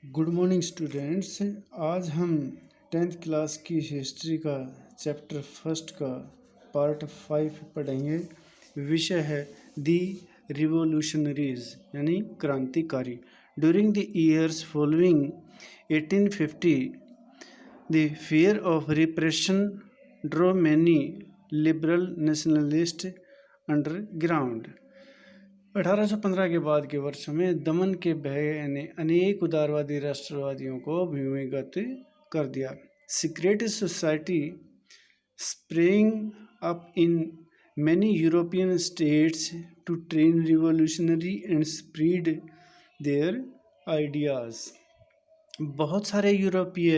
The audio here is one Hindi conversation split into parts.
Good morning students. आज हम टेंथ क्लास की हिस्ट्री का चैप्टर फर्स्ट का पार्ट 5 पढ़ेंगे। विषय है दी रिवोल्यूशनरीज यानी क्रांतिकारी। During the years following 1850 the fear of repression draw many liberal nationalist underground. 1815 के बाद के वर्षों में दमन के भय ने अनेक उदारवादी राष्ट्रवादियों को भूमिगत कर दिया। Secret society spring up in many European states to train revolutionary and spread their ideas. बहुत सारे यूरोपीय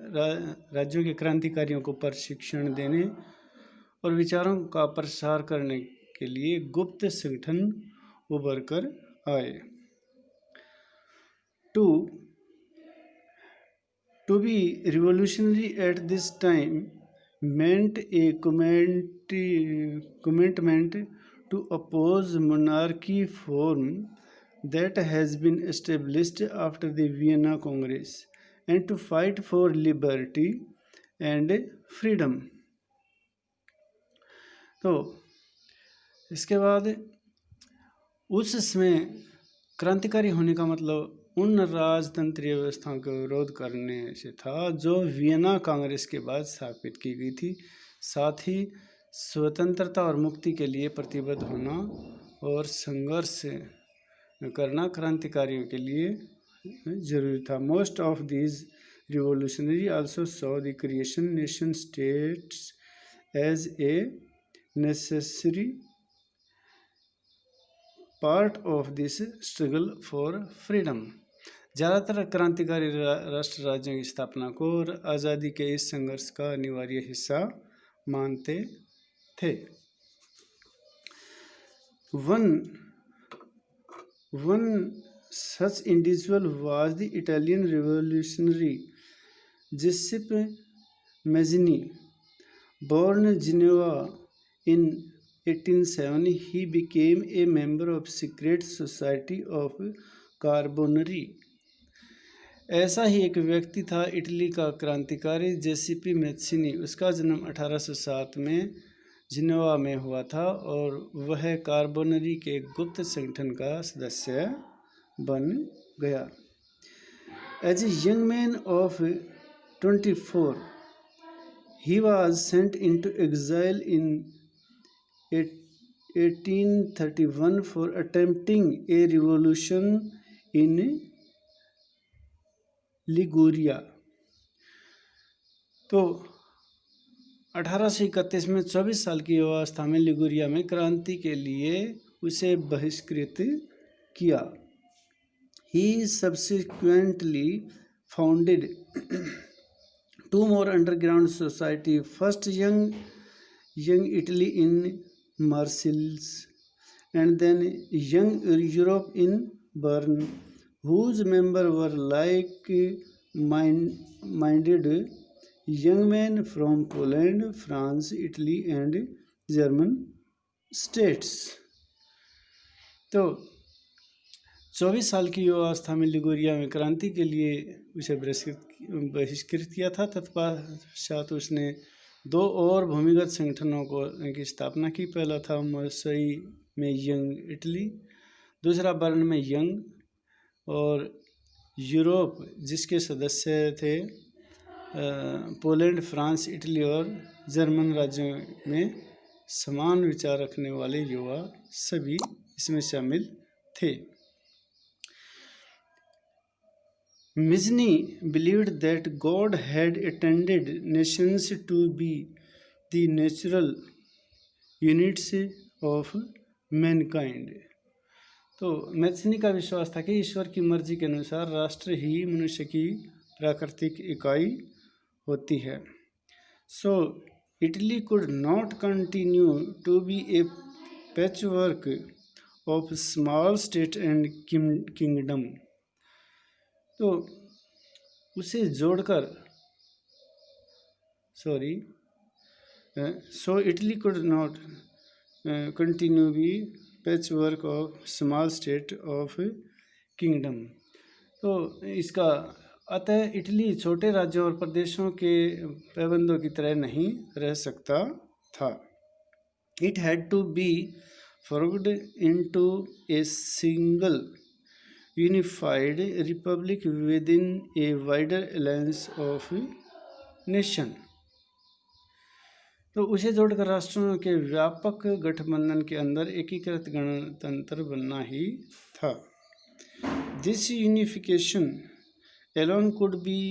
राज्यों के क्रांतिकारियों को प्रशिक्षण देने और विचारों का प्रसार करने के लिए गुप्त संगठन उभर कर आए। To be revolutionary at this time meant a commitment to oppose monarchy form that has been established after the Vienna Congress and to fight for liberty and freedom। तो इसके बाद उस समय क्रांतिकारी होने का मतलब उन राजतंत्रीय व्यवस्थाओं का विरोध करने से था जो वियना कांग्रेस के बाद स्थापित की गई थी। साथ ही स्वतंत्रता और मुक्ति के लिए प्रतिबद्ध होना और संघर्ष करना क्रांतिकारियों के लिए जरूरी था। Most of these revolutionary also saw the creation nation states as a necessary part of this struggle for freedom. ज़्यादातर क्रांतिकारी राष्ट्र राज्यों की स्थापना को और आज़ादी के इस संघर्ष का अनिवार्य हिस्सा मानते थे। One such individual was the Italian revolutionary Giuseppe Mazzini. Born Geneva in 1807 he became a member of secret society of Carbonari. ऐसा ही एक व्यक्ति था इटली का क्रांतिकारी जेसीपी मैत्सिनी। उसका जन्म 1807 में जिनेवा में हुआ था और वह कार्बोनरी के गुप्त संगठन का सदस्य बन गया। As a young man of 24 he was sent into exile in 1831 for attempting a revolution in Liguria. तो 1831 में 24 साल की अवस्था में लिगुरिया में क्रांति के लिए उसे बहिष्कृत किया। He subsequently founded two more underground society, first young Italy in Marseilles and then Young Europe in Bern, whose members were like-minded young men from Poland, France, Italy and German states। तो 24 साल की अवस्था में लिगुरिया में क्रांति के लिए उसे बहिष्कृत किया था। तत्पश्चात उसने दो और भूमिगत संगठनों की स्थापना की। पहला था मर्सई में यंग इटली, दूसरा बर्न में यंग, और यूरोप जिसके सदस्य थे पोलैंड, फ्रांस, इटली और जर्मन राज्यों में समान विचार रखने वाले युवा सभी इसमें शामिल थे। Mizzini believed that God had intended nations to be the natural units of mankind। तो मैथनी का विश्वास था कि ईश्वर की मर्जी के अनुसार राष्ट्र ही मनुष्य की प्राकृतिक इकाई होती है। So Italy could not continue to be a patchwork of small state and kingdom। तो उसे जोड़कर so Italy could not continue be patchwork of small state of kingdom। तो इसका अतः इटली छोटे राज्यों और प्रदेशों के पैबंदों की तरह नहीं रह सकता था। It had to be formed into a single unified republic within a wider alliance of nation। तो उसे जोड़कर राष्ट्रों के व्यापक गठबंधन के अंदर एकीकृत गणतंत्र बनना ही था। This unification alone could be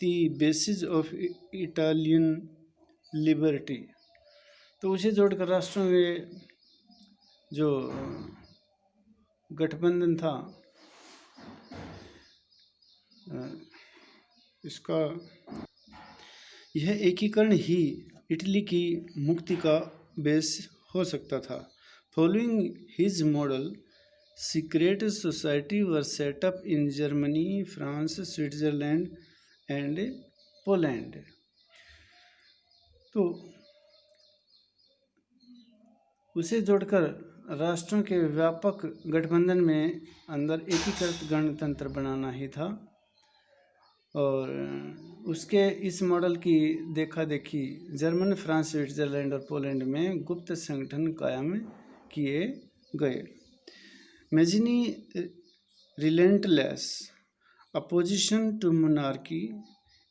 the basis of Italian liberty। तो उसे जोड़कर राष्ट्रों में जो गठबंधन था इसका यह एकीकरण ही इटली की मुक्ति का बेस हो सकता था। Following his model secret society were set up in Germany, France, Switzerland and Poland. तो उसे जोड़कर राष्ट्रों के व्यापक गठबंधन में अंदर एकीकृत गणतंत्र बनाना ही था और उसके इस मॉडल की देखा देखी जर्मन, फ्रांस, स्विट्जरलैंड और पोलैंड में गुप्त संगठन कायम किए गए। Mazzini relentless opposition to monarchy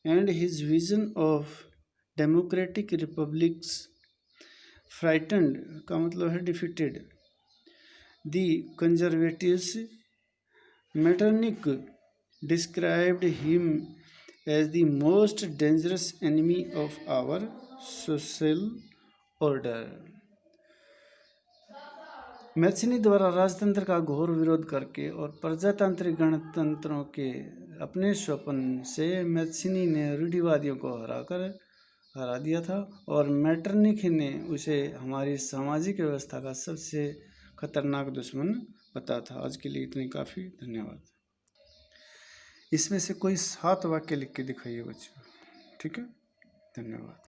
and his vision of democratic republics frightened का मतलब है defeated the conservatives. Metternich described him as the most dangerous enemy of our social order. Mazzini द्वारा राजतंत्र का घोर विरोध करके और प्रजातांत्रिक गणतंत्रों के अपने स्वप्न से मैथिनी ने रूढ़िवादियों को हरा दिया था और मेटरनिख ने उसे हमारी सामाजिक व्यवस्था का सबसे खतरनाक दुश्मन बता था। आज के लिए इतनी काफ़ी, धन्यवाद। इसमें से कोई 7 वाक्य लिख के दिखाइए बच्चों, ठीक है, धन्यवाद।